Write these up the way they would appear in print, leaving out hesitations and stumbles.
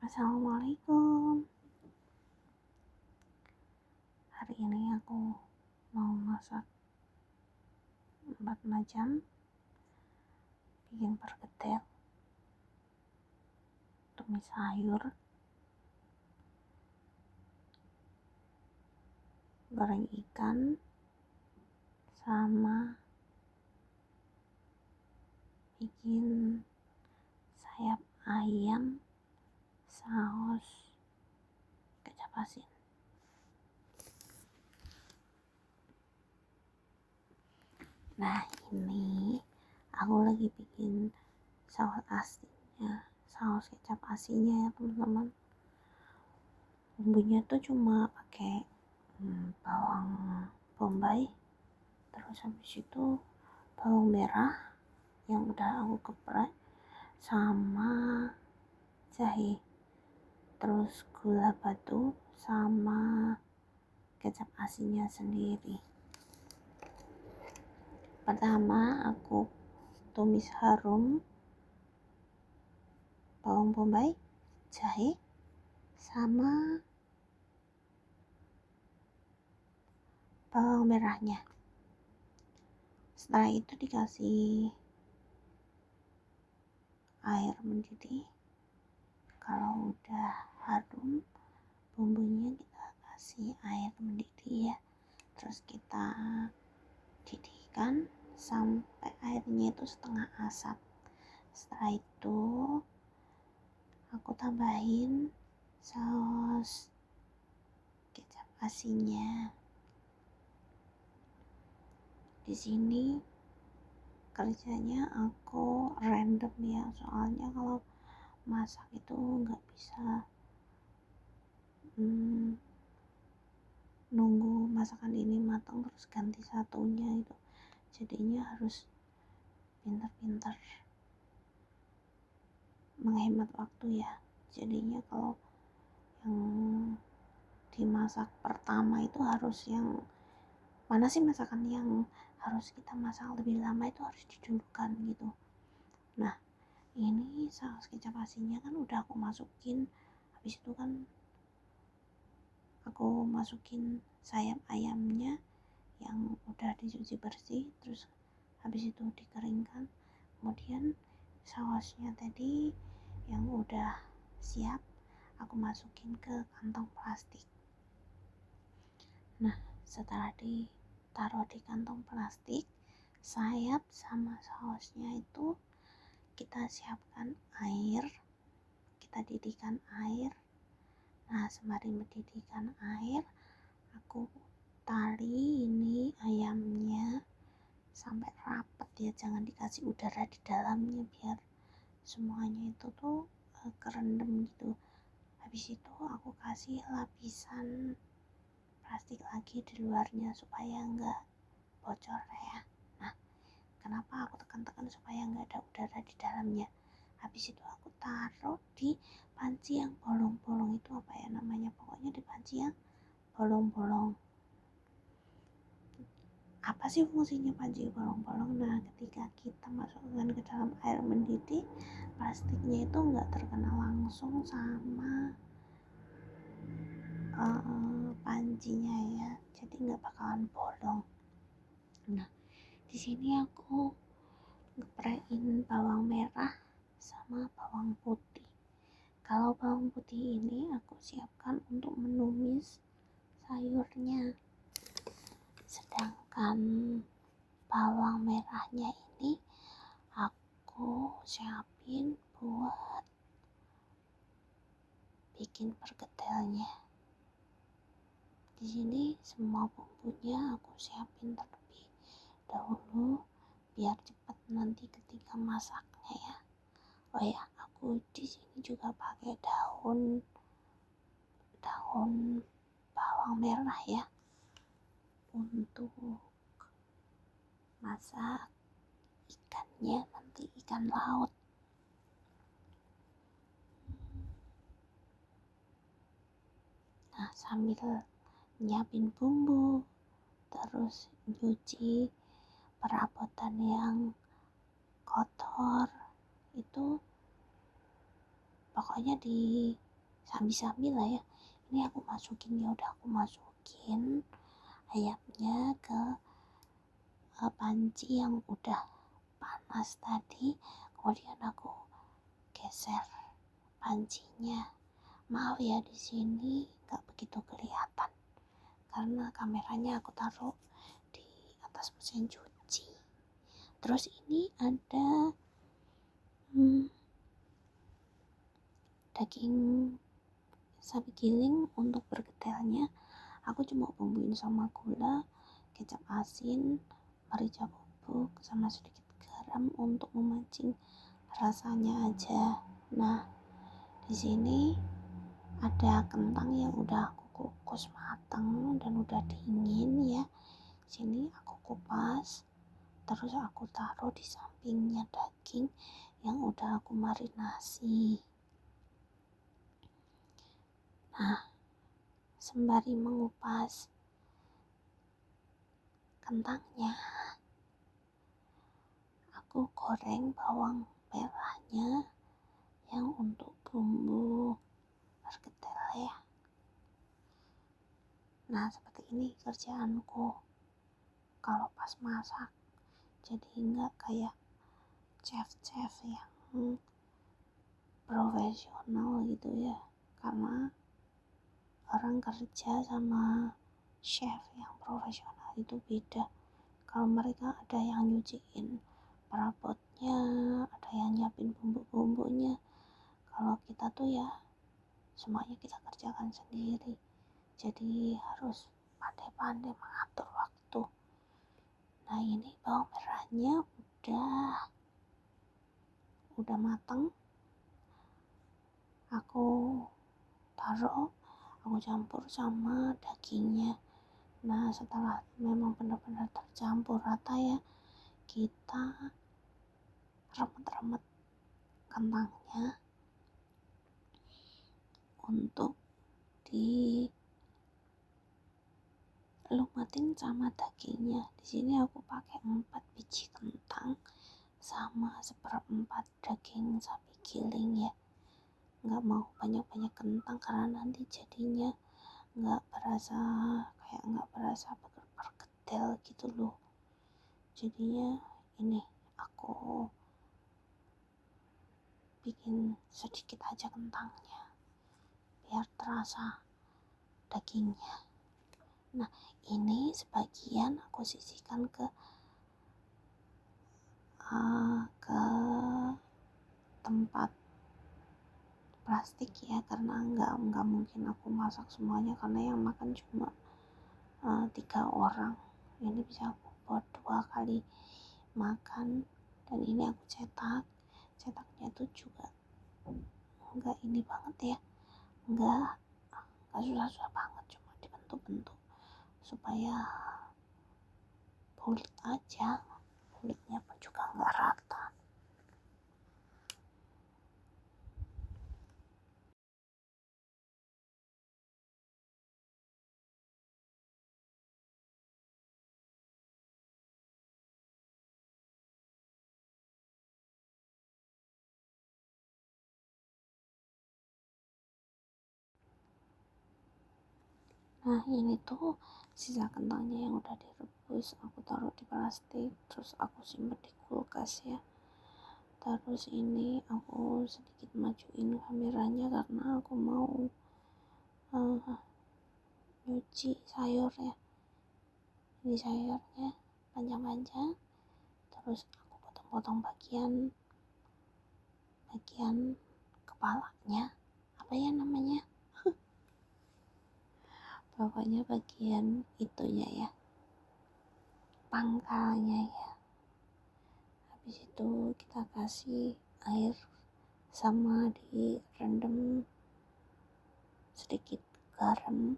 Assalamualaikum. Hari ini aku mau masak 4 macam, bikin perkedel, tumis sayur, goreng ikan, sama bikin sayap ayam saus kecap asin. Nah, ini aku lagi bikin saus asinnya, saus kecap asinnya ya teman-teman. Bumbunya tuh cuma pakai bawang bombay, terus habis itu bawang merah yang udah aku geprek, sama jahe, terus gula batu, sama kecap asinnya sendiri. Pertama aku tumis harum bawang bombay, jahe, sama bawang merahnya. Setelah itu dikasih air mendidih. Kalau udah harum bumbunya, kita kasih air mendidih ya, terus kita didihkan sampai airnya itu setengah asap. Setelah itu aku tambahin saus kecap asinnya. Di sini kerjanya aku random ya, soalnya kalau masak itu nggak bisa nunggu masakan ini matang terus ganti satunya, itu jadinya harus pintar-pintar menghemat waktu ya. Jadinya kalau yang dimasak pertama itu harus yang mana sih, masakan yang harus kita masak lebih lama itu harus didulukan gitu. Nah, ini saus kecap asinnya kan udah aku masukin, habis itu kan aku masukin sayap ayamnya yang udah dicuci bersih, terus habis itu dikeringkan. Kemudian sausnya tadi yang udah siap aku masukin ke kantong plastik. Nah, setelah ditaruh di kantong plastik, sayap sama sausnya itu kita siapkan air, kita didihkan air. Nah, sembari mendidihkan air, aku tali ini ayamnya sampai rapat ya, jangan dikasih udara di dalamnya biar semuanya itu tuh kerendam gitu. Habis itu aku kasih lapisan plastik lagi di luarnya supaya enggak bocor ya. Nah, kenapa aku tekan-tekan supaya enggak ada udara di dalamnya? Habis itu aku taruh di panci yang bolong-bolong, itu apa ya namanya, pokoknya di panci yang bolong-bolong. Apa sih fungsinya panci bolong-bolong? Nah, ketika kita masukkan ke dalam air mendidih, plastiknya itu enggak terkena langsung sama pancinya ya, jadi nggak bakalan bolong. Nah, di sini aku ngeprein bawang merah sama bawang putih. Kalau bawang putih ini aku siapkan untuk menumis sayurnya, sedangkan bawang merahnya ini aku siapin buat bikin perkedelnya. Di sini semua bumbunya aku siapin terlebih dahulu biar cepat nanti ketika masaknya ya. Oh ya, aku di sini juga pakai daun bawang merah ya untuk masak ikannya, nanti ikan laut. Nah, sambil nyiapin bumbu, terus nyuci perabotan yang kotor, itu pokoknya di sambil lah ya. Ini aku masukin, ya udah aku masukin ayamnya ke panci yang udah panas tadi. Kemudian aku geser pancinya. Maaf ya, di sini nggak begitu kelihatan karena kameranya aku taruh di atas mesin cuci. Terus ini ada daging sapi giling. Untuk bergedalnya aku cuma bumbuin sama gula, kecap asin, merica bubuk, sama sedikit garam untuk memancing rasanya aja. Nah, di sini ada kentang yang udah aku kukus matang dan udah dingin ya. Sini aku kupas, terus aku taruh di sampingnya daging yang udah aku marinasi. Nah, sembari mengupas kentangnya, aku goreng bawang merahnya yang untuk bumbu bergedel ya. Nah, seperti ini kerjaanku kalau pas masak, jadi nggak kayak chef-chef yang profesional gitu ya, karena orang kerja sama chef yang profesional itu beda. Kalau mereka ada yang nyuciin perabotnya, ada yang nyiapin bumbu-bumbunya. Kalau kita tuh ya semuanya kita kerjakan sendiri, jadi harus pandai-pandai mengatur waktu. Nah, ini bawang merahnya udah mateng, aku taruh, aku campur sama dagingnya. Nah, setelah memang benar-benar tercampur rata ya, kita remet-remet kentangnya untuk dilumatin sama dagingnya. Di sini aku pakai 4 biji kentang sama 1/4 daging sapi giling ya. Nggak mau banyak-banyak kentang karena nanti jadinya nggak berasa bergedel gitu loh. Jadinya ini aku bikin sedikit aja kentangnya biar terasa dagingnya. Nah, ini sebagian aku sisihkan ke tempat plastik ya, karena nggak mungkin aku masak semuanya karena yang makan cuma 3 orang. Ini bisa aku buat 2 kali makan. Dan ini aku cetaknya tuh juga enggak ini banget ya, enggak susah-susah banget, cuma dibentuk-bentuk supaya bulat aja, kulitnya pun juga enggak rata. Nah, ini tuh sisa kentangnya yang udah direbus, aku taruh di plastik, terus aku simpan di kulkas ya. Terus ini aku sedikit majuin kameranya karena aku mau nyuci sayur ya. Ini sayurnya panjang-panjang, terus aku potong-potong bagian kepalanya, apa ya namanya, pokoknya bagian itunya ya, pangkalnya ya. Habis itu kita kasih air sama direndam sedikit garam.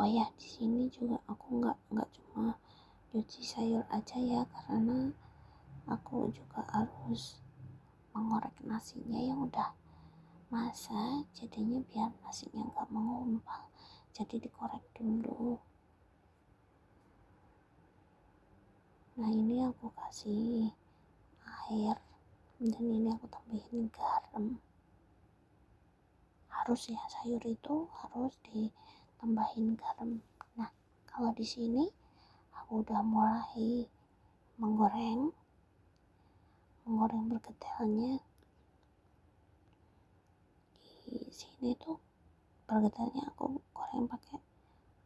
Oh ya, di sini juga aku nggak cuma nyuci sayur aja ya, karena aku juga harus mengorek nasinya yang udah masak, jadinya biar nasinya nggak mengumpal, jadi dikorek dulu. Nah, ini aku kasih air dan ini aku tambahin garam. harus ya, sayur itu harus ditambahin garam. Nah, kalau di sini aku udah mulai menggoreng bergedelnya. Di sini tuh bergedelnya aku goreng pakai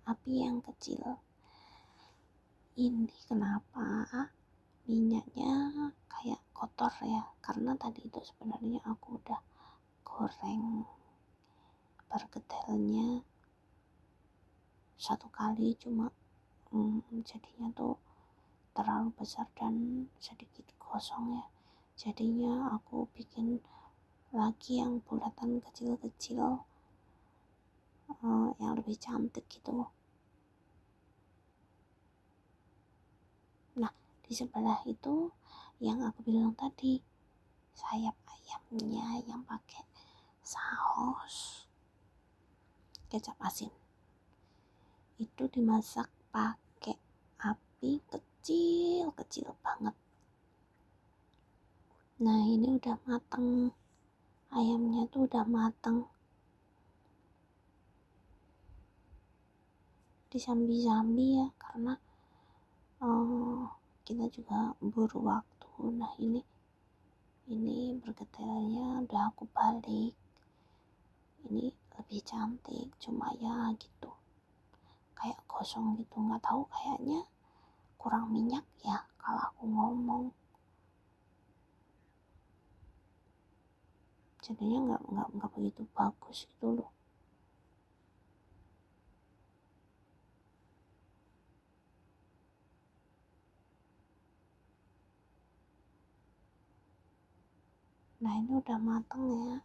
api yang kecil. Ini kenapa minyaknya kayak kotor ya, karena tadi itu sebenarnya aku udah goreng bergedelnya satu kali, cuma jadinya tuh terlalu besar dan sedikit gosong ya, jadinya aku bikin lagi yang bulatan kecil-kecil yang lebih cantik gitu. Nah, di sebelah itu yang aku bilang tadi, sayap ayamnya yang pakai saus kecap asin itu dimasak pakai api kecil banget. Nah, ini udah mateng, ayamnya tuh udah mateng. Disambi-sambi ya, karena kita juga buru waktu. Nah, ini bergedelnya udah aku balik, ini lebih cantik, cuma ya gitu kayak gosong gitu, nggak tahu, kayaknya kurang minyak ya kalau aku ngomong, jadinya nggak begitu bagus gitu loh. Nah, ini udah mateng ya.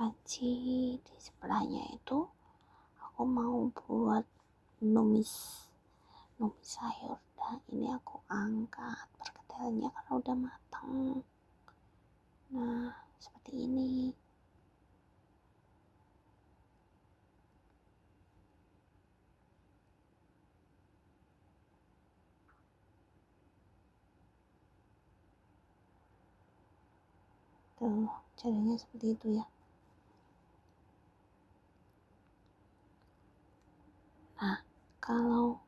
Panci di sebelahnya itu aku mau buat numis sayur. Nah, ini aku angkat bergedelnya karena udah matang. Nah, seperti ini. Tuh, jadinya seperti itu ya. Nah, kalau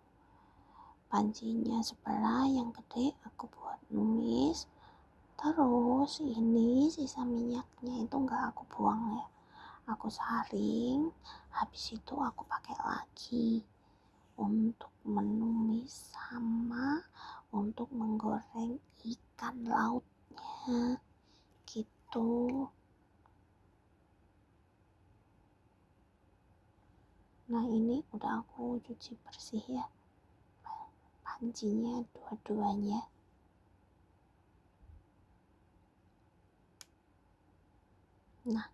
pancinya sebelah yang gede aku buat numis, terus ini sisa minyaknya itu nggak aku buang ya, aku saring, habis itu aku pakai lagi untuk menumis sama untuk menggoreng ikan lautnya gitu. Nah, ini udah aku cuci bersih ya pancinya dua-duanya. Nah,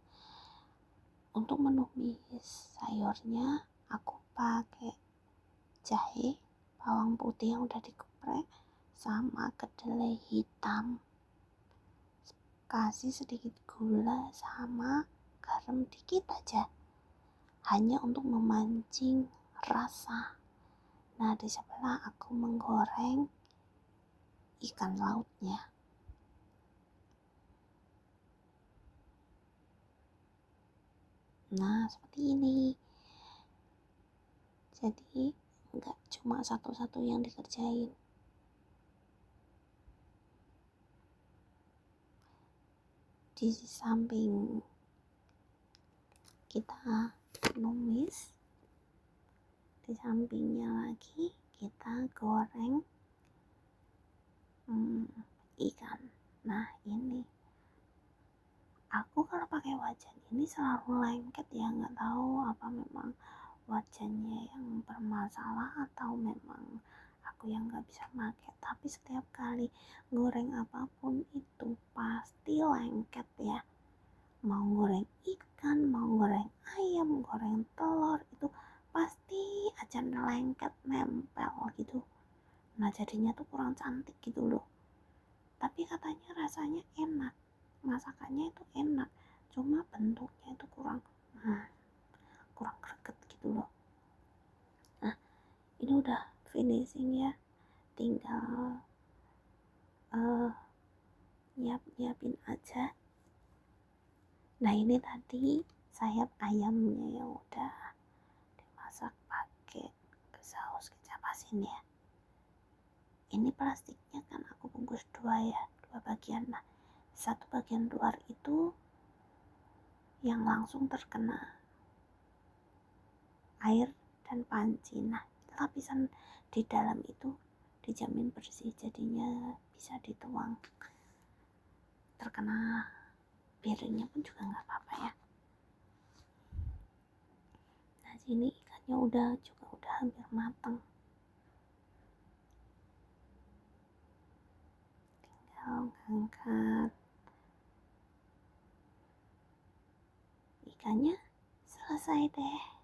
untuk menumis sayurnya aku pakai jahe, bawang putih yang udah dikeprek, sama kedelai hitam. Kasih sedikit gula sama garam dikit aja, hanya untuk memancing rasa. Nah, di sebelah aku menggoreng ikan lautnya. Nah, seperti ini. Jadi nggak cuma satu-satu yang dikerjain. Di samping kita numis, di sampingnya lagi kita goreng ikan. Nah, ini aku kalau pakai wajan ini selalu lengket ya, nggak tahu apa memang wajannya yang bermasalah atau memang aku yang nggak bisa pakai, tapi setiap kali goreng apapun itu pasti lengket ya. Mau goreng ikan, mau goreng ayam, goreng telur, itu pasti aja lengket nempel gitu. Nah, jadinya tuh kurang cantik gitu loh. Tapi katanya rasanya enak, masakannya itu enak, cuma bentuknya itu kurang greget gitu loh. Nah, ini udah finishing ya, tinggal nyiapin aja. Nah, ini tadi sayap ayamnya yang udah dimasak pakai saus kecap asin ya. Ini plastiknya kan aku bungkus dua bagian. Nah, satu bagian luar itu yang langsung terkena air dan panci. Nah, lapisan di dalam itu dijamin bersih, jadinya bisa dituang. Terkena piringnya pun juga nggak apa-apa ya. Nah, sini ikannya udah hampir matang. Tinggal ngangkat ikannya, selesai deh.